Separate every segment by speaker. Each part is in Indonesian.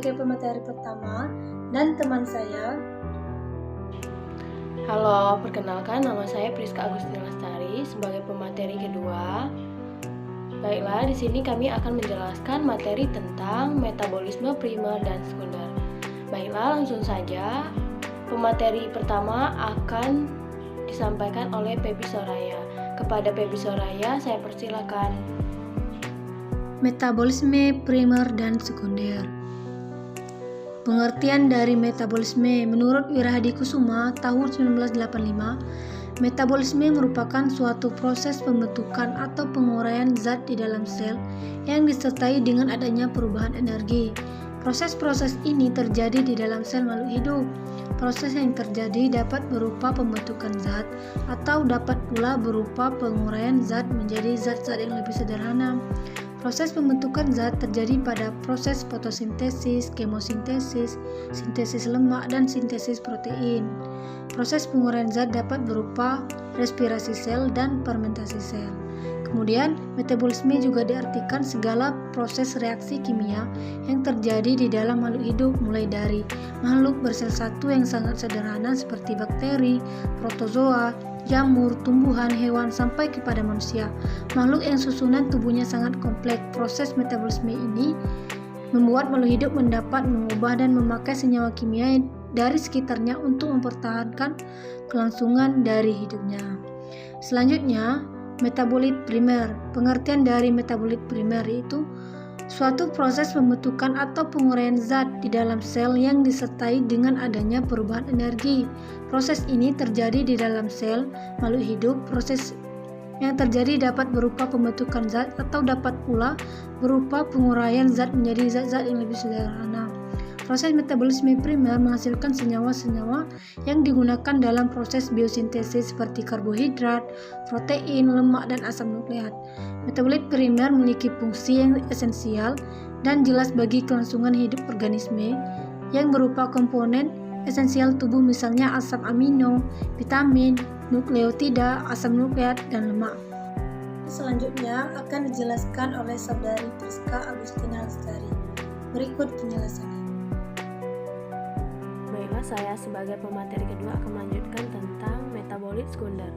Speaker 1: sebagai pemateri pertama dan teman saya.
Speaker 2: Halo, perkenalkan nama saya Priska Agustina Lestari sebagai pemateri kedua. Baiklah, di sini kami akan menjelaskan materi tentang metabolisme primer dan sekunder. Baiklah, langsung saja. Pemateri pertama akan disampaikan oleh Pepi Soraya. Kepada Pepi Soraya, saya persilakan.
Speaker 1: Metabolisme primer dan sekunder. Pengertian dari metabolisme menurut Wirahadi Kusuma tahun 1985, metabolisme merupakan suatu proses pembentukan atau penguraian zat di dalam sel yang disertai dengan adanya perubahan energi. Proses-proses ini terjadi di dalam sel makhluk hidup. Proses yang terjadi dapat berupa pembentukan zat atau dapat pula berupa penguraian zat menjadi zat-zat yang lebih sederhana. Proses pembentukan zat terjadi pada proses fotosintesis, kemosintesis, sintesis lemak, dan sintesis protein. Proses penguraian zat dapat berupa respirasi sel dan fermentasi sel. Kemudian, metabolisme juga diartikan segala proses reaksi kimia yang terjadi di dalam makhluk hidup, mulai dari makhluk bersel satu yang sangat sederhana seperti bakteri, protozoa, jamur, tumbuhan, hewan, sampai kepada manusia. Makhluk yang susunan tubuhnya sangat kompleks. Proses metabolisme ini membuat makhluk hidup mendapat mengubah dan memakai senyawa kimia dari sekitarnya untuk mempertahankan kelangsungan dari hidupnya. Selanjutnya, metabolit primer. Pengertian dari metabolit primer yaitu suatu proses pembentukan atau penguraian zat di dalam sel yang disertai dengan adanya perubahan energi. Proses ini terjadi di dalam sel makhluk hidup. Proses yang terjadi dapat berupa pembentukan zat atau dapat pula berupa penguraian zat menjadi zat-zat yang lebih sederhana. Proses metabolisme primer menghasilkan senyawa-senyawa yang digunakan dalam proses biosintesis seperti karbohidrat, protein, lemak, dan asam nukleat. Metabolit primer memiliki fungsi yang esensial dan jelas bagi kelangsungan hidup organisme yang berupa komponen esensial tubuh, misalnya asam amino, vitamin, nukleotida, asam nukleat, dan lemak. Selanjutnya akan dijelaskan oleh Saudari Priska Agustina Lestari. Berikut penjelasannya.
Speaker 2: Baiklah, saya sebagai pemateri kedua akan melanjutkan tentang metabolit sekunder.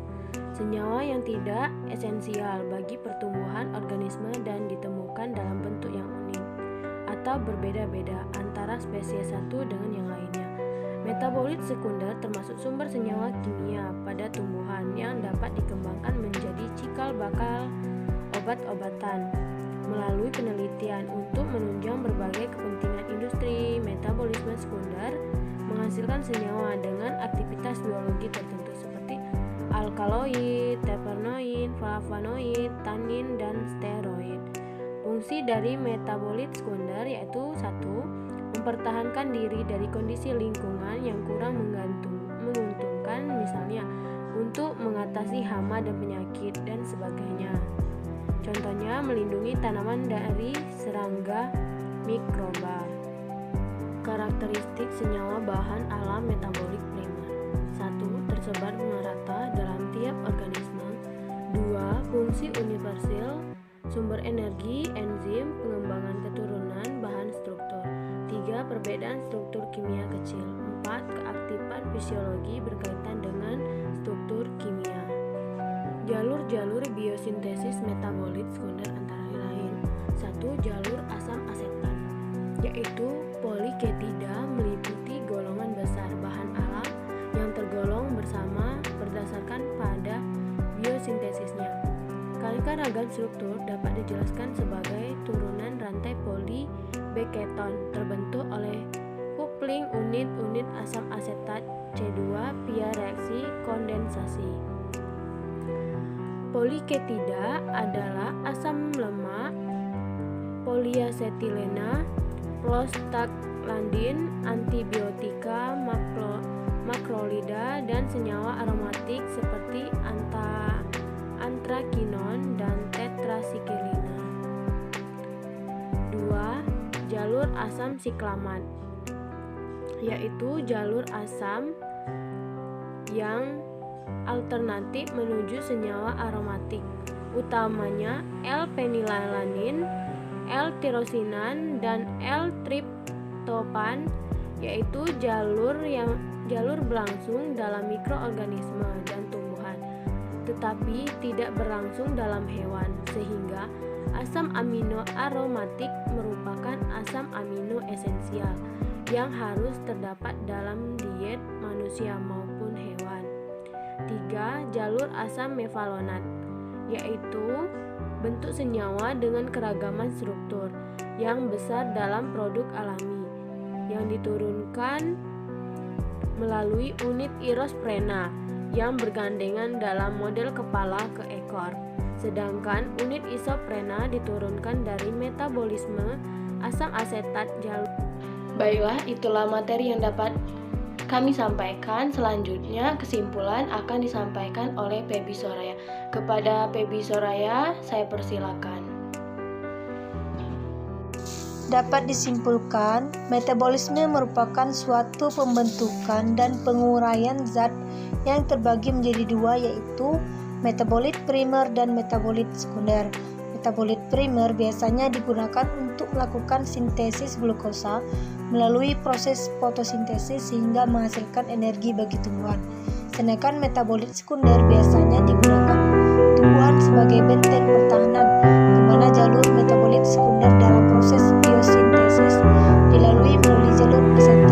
Speaker 2: Senyawa yang tidak esensial bagi pertumbuhan organisme dan ditemukan dalam bentuk yang unik atau berbeda-beda antara spesies satu dengan yang lainnya. Metabolit sekunder termasuk sumber senyawa kimia pada tumbuhan yang dapat dikembangkan menjadi cikal bakal obat-obatan. Melalui penelitian untuk menunjang berbagai kepentingan industri, metabolisme sekunder menghasilkan senyawa dengan aktivitas biologi tertentu seperti alkaloid, terpenoid, flavonoid, tanin, dan steroid. Fungsi dari metabolit sekunder yaitu 1. Mempertahankan diri dari kondisi lingkungan yang kurang menguntungkan, misalnya untuk mengatasi hama dan penyakit dan sebagainya. Contohnya melindungi tanaman dari serangga mikroba. Karakteristik senyawa bahan alam metabolik primer. 1. Tersebar merata dalam tiap organisme. 2. Fungsi universal, sumber energi, enzim, pengembangan keturunan, bahan struktur. 3. Perbedaan struktur kimia kecil. 4. Keaktifan fisiologi berkaitan dengan struktur kimia. Jalur-jalur biosintesis metabolit sekunder antara lain. 1. Jalur asam asetat, yaitu poliketida, meliputi golongan besar bahan alam yang tergolong bersama berdasarkan pada biosintesisnya. Keanekaragaman struktur dapat dijelaskan sebagai turunan rantai polibeketon terbentuk oleh coupling unit-unit asam asetat C2 via reaksi kondensasi. Poliketida adalah asam lemak, poliasetilena, prostaglandin, antibiotika, makrolida, dan senyawa aromatik seperti antrakinon dan tetrasikilina. 2. Jalur asam siklamat, yaitu jalur asam yang alternatif menuju senyawa aromatik, utamanya L-fenilalanin, L-tirosinan, dan L-triptofan. atau PAN, yaitu jalur berlangsung dalam mikroorganisme dan tumbuhan, tetapi tidak berlangsung dalam hewan, sehingga asam amino aromatik merupakan asam amino esensial yang harus terdapat dalam diet manusia maupun hewan. 3. Jalur asam mevalonat, yaitu bentuk senyawa dengan keragaman struktur yang besar dalam produk alami yang diturunkan melalui unit irosprena yang bergandengan dalam model kepala ke ekor. Sedangkan unit isoprena diturunkan dari metabolisme asam asetat jalur. Baiklah, itulah materi yang dapat kami sampaikan. Selanjutnya, kesimpulan akan disampaikan oleh Febi Soraya. Kepada Febi Soraya, saya persilakan.
Speaker 1: Dapat disimpulkan, metabolisme merupakan suatu pembentukan dan penguraian zat yang terbagi menjadi dua, yaitu metabolit primer dan metabolit sekunder. Metabolit primer biasanya digunakan untuk melakukan sintesis glukosa melalui proses fotosintesis sehingga menghasilkan energi bagi tumbuhan. Sedangkan metabolit sekunder biasanya digunakan tumbuhan sebagai benteng pertahanan, di mana jalur metabolit sekunder dalam proses biosintesis dilalui melalui jalur mesentrik.